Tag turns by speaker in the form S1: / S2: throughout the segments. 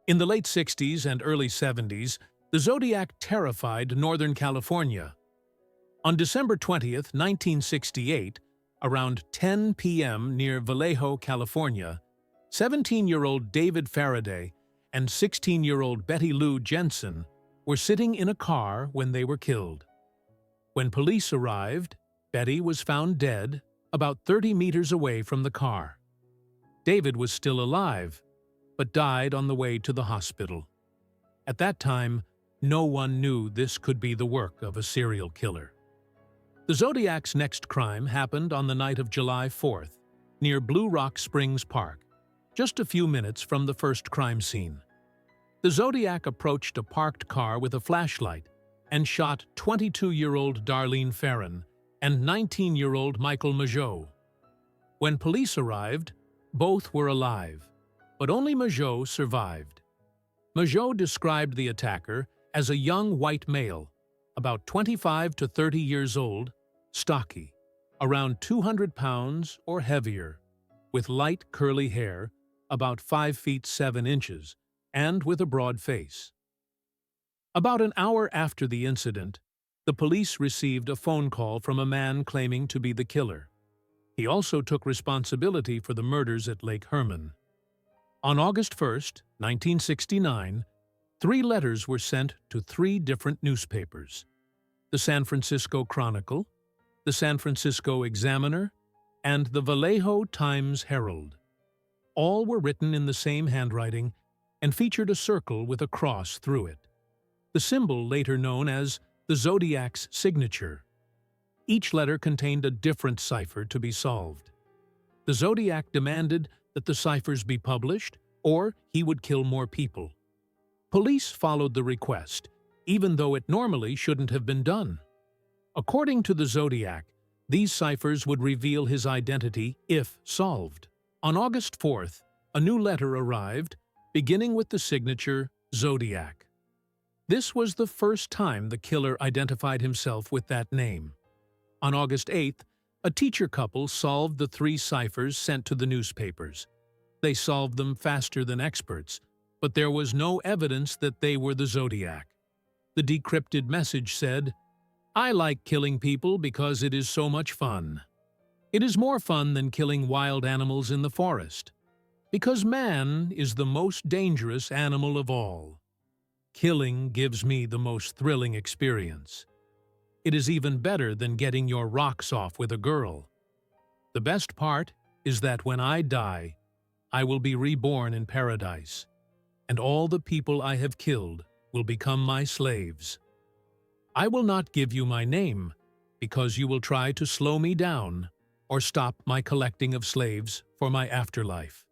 S1: In the late 60s and early 70s, the Zodiac terrified Northern California. On December 20th, 1968, around 10 p.m. near Vallejo, California, 17-year-old David Faraday and 16-year-old Betty Lou Jensen were sitting in a car when they were killed. When police arrived, Betty was found dead about 30 meters away from the car. David was still alive, but died on the way to the hospital. At that time, no one knew this could be the work of a serial killer. The Zodiac's next crime happened on the night of July 4th, near Blue Rock Springs Park, just a few minutes from the first crime scene. The Zodiac approached a parked car with a flashlight and shot 22-year-old Darlene Ferrin and 19-year-old Michael Mageau. When police arrived, both were alive, but only Mageau survived. Mageau described the attacker as a young white male, about 25 to 30 years old, stocky, around 200 pounds or heavier, with light curly hair, about 5 feet 7 inches, and with a broad face. About an hour after the incident, the police received a phone call from a man claiming to be the killer. He also took responsibility for the murders at Lake Herman. On August 1st, 1969, 3 letters were sent to 3 different newspapers: the San Francisco Chronicle, the San Francisco Examiner, and the Vallejo Times-Herald. All were written in the same handwriting and featured a circle with a cross through it, the symbol later known as the Zodiac's signature. Each letter contained a different cipher to be solved. The Zodiac demanded that the ciphers be published, or he would kill more people. Police followed the request, even though it normally shouldn't have been done. According to the Zodiac, these ciphers would reveal his identity if solved. On August 4th, a new letter arrived, beginning with the signature Zodiac. This was the first time the killer identified himself with that name. On August 8th, a teacher couple solved the 3 ciphers sent to the newspapers. They solved them faster than experts, but there was no evidence that they were the Zodiac. The decrypted message said, "I like killing people because it is so much fun. It is more fun than killing wild animals in the forest, because man is the most dangerous animal of all. Killing gives me the most thrilling experience. It is even better than getting your rocks off with a girl. The best part is that when I die, I will be reborn in paradise, and all the people I have killed will become my slaves. I will not give you my name, because you will try to slow me down or stop my collecting of slaves for my afterlife."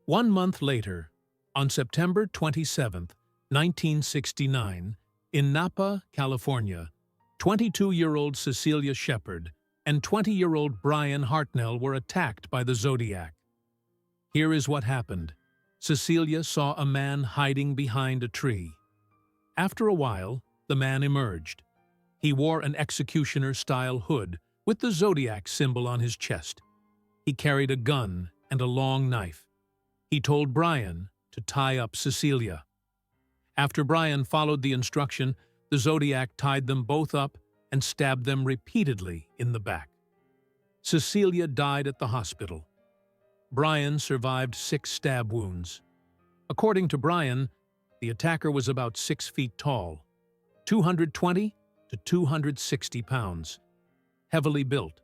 S1: 1 month later, on September 27, 1969, in Napa, California, 22-year-old Cecilia Shepard and 20-year-old Brian Hartnell were attacked by the Zodiac. Here is what happened. Cecilia saw a man hiding behind a tree. After a while, the man emerged. He wore an executioner-style hood with the Zodiac symbol on his chest. He carried a gun and a long knife. He told Brian to tie up Cecilia. After Brian followed the instruction, the Zodiac tied them both up and stabbed them repeatedly in the back. Cecilia died at the hospital. Brian survived 6 stab wounds. According to Brian, the attacker was about 6 feet tall, 220 to 260 pounds, heavily built,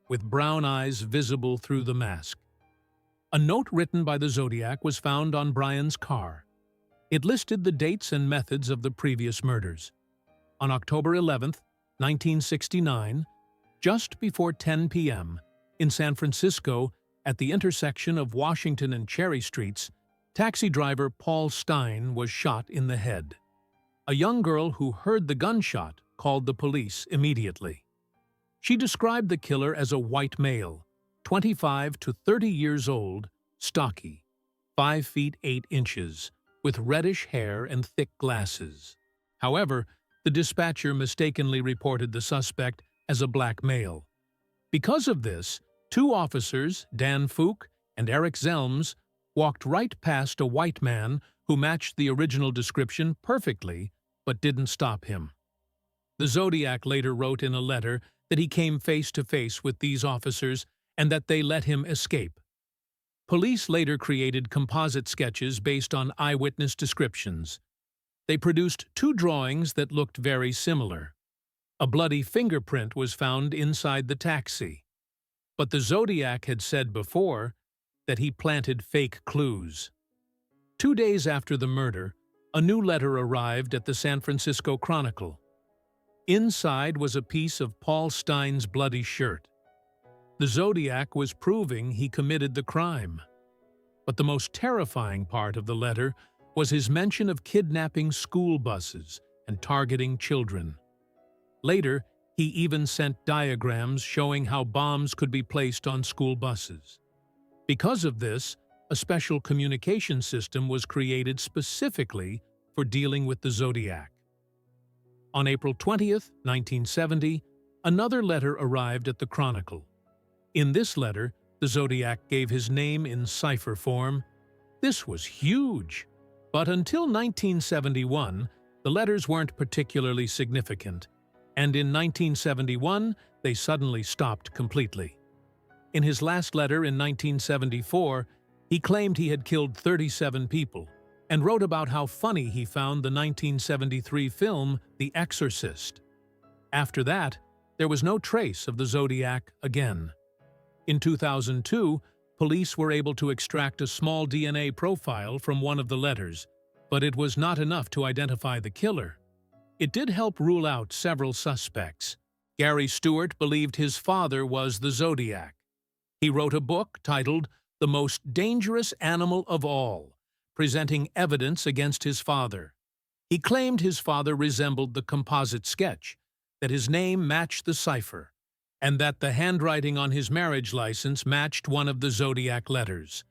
S1: with brown eyes visible through the mask. A note written by the Zodiac was found on Brian's car. It listed the dates and methods of the previous murders. On October 11, 1969, just before 10 p.m., in San Francisco, at the intersection of Washington and Cherry Streets, taxi driver Paul Stein was shot in the head. A young girl who heard the gunshot called the police immediately. She described the killer as a white male, 25 to 30 years old, stocky, 5 feet 8 inches, with reddish hair and thick glasses. However, the dispatcher mistakenly reported the suspect as a black male. Because of this, 2 officers, Dan Fook and Eric Zelms, walked right past a white man who matched the original description perfectly, but didn't stop him. The Zodiac later wrote in a letter that he came face to face with these officers and that they let him escape. Police later created composite sketches based on eyewitness descriptions. They produced two drawings that looked very similar. A bloody fingerprint was found inside the taxi. But the Zodiac had said before that he planted fake clues. 2 days after the murder, a new letter arrived at the San Francisco Chronicle. Inside was a piece of Paul Stine's bloody shirt. The Zodiac was proving he committed the crime. But the most terrifying part of the letter was his mention of kidnapping school buses and targeting children. Later, he even sent diagrams showing how bombs could be placed on school buses. Because of this, a special communication system was created specifically for dealing with the Zodiac. On April 20th, 1970, another letter arrived at the Chronicle. In this letter, the Zodiac gave his name in cipher form. This was huge. But until 1971, the letters weren't particularly significant, and in 1971, they suddenly stopped completely. In his last letter in 1974, he claimed he had killed 37 people and wrote about how funny he found the 1973 film The Exorcist. After that, there was no trace of the Zodiac again. In 2002, police were able to extract a small DNA profile from one of the letters, but it was not enough to identify the killer. It did help rule out several suspects. Gary Stewart believed his father was the Zodiac. He wrote a book titled The Most Dangerous Animal of All, presenting evidence against his father. He claimed his father resembled the composite sketch, that his name matched the cipher, and that the handwriting on his marriage license matched one of the Zodiac letters.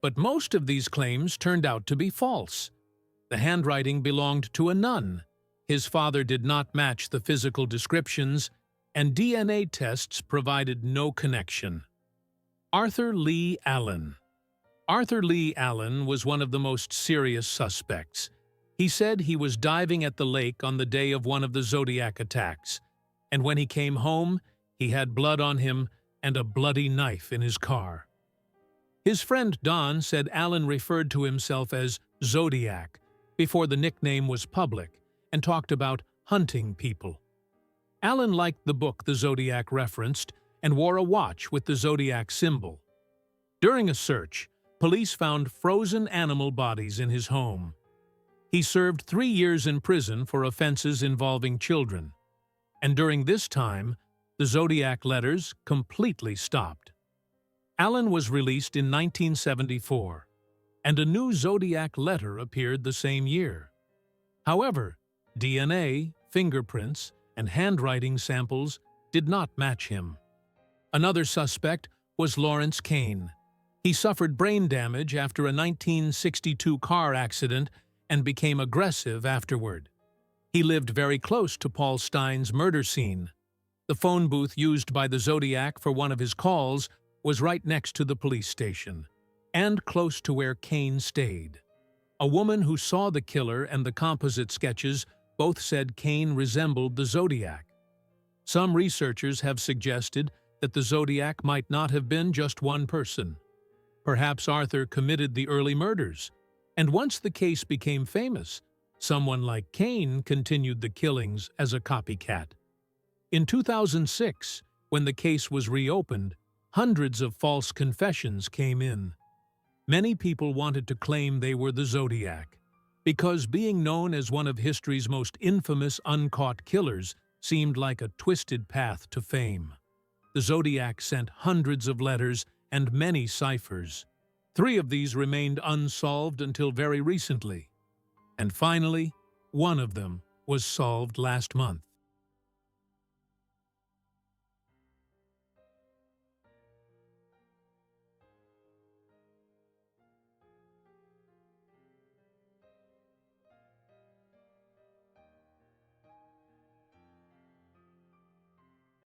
S1: But most of these claims turned out to be false. The handwriting belonged to a nun. His father did not match the physical descriptions, and DNA tests provided no connection. Arthur Lee Allen. Arthur Lee Allen was one of the most serious suspects. He said he was diving at the lake on the day of one of the Zodiac attacks, and when he came home, he had blood on him and a bloody knife in his car. His friend Don said Allen referred to himself as Zodiac before the nickname was public and talked about hunting people. Allen liked the book the Zodiac referenced and wore a watch with the Zodiac symbol. During a search, police found frozen animal bodies in his home. He served 3 years in prison for offenses involving children, and during this time, the Zodiac letters completely stopped. Allen was released in 1974, and a new Zodiac letter appeared the same year. However, DNA, fingerprints, and handwriting samples did not match him. Another suspect was Lawrence Kane. He suffered brain damage after a 1962 car accident and became aggressive afterward. He lived very close to Paul Stine's murder scene. The phone booth used by the Zodiac for one of his calls was right next to the police station, and close to where Kane stayed. A woman who saw the killer and the composite sketches both said Kane resembled the Zodiac. Some researchers have suggested that the Zodiac might not have been just one person. Perhaps Arthur committed the early murders, and once the case became famous, someone like Kane continued the killings as a copycat. In 2006, when the case was reopened, hundreds of false confessions came in. Many people wanted to claim they were the Zodiac, because being known as one of history's most infamous uncaught killers seemed like a twisted path to fame. The Zodiac sent hundreds of letters and many ciphers. 3 of these remained unsolved until very recently. And finally, one of them was solved last month.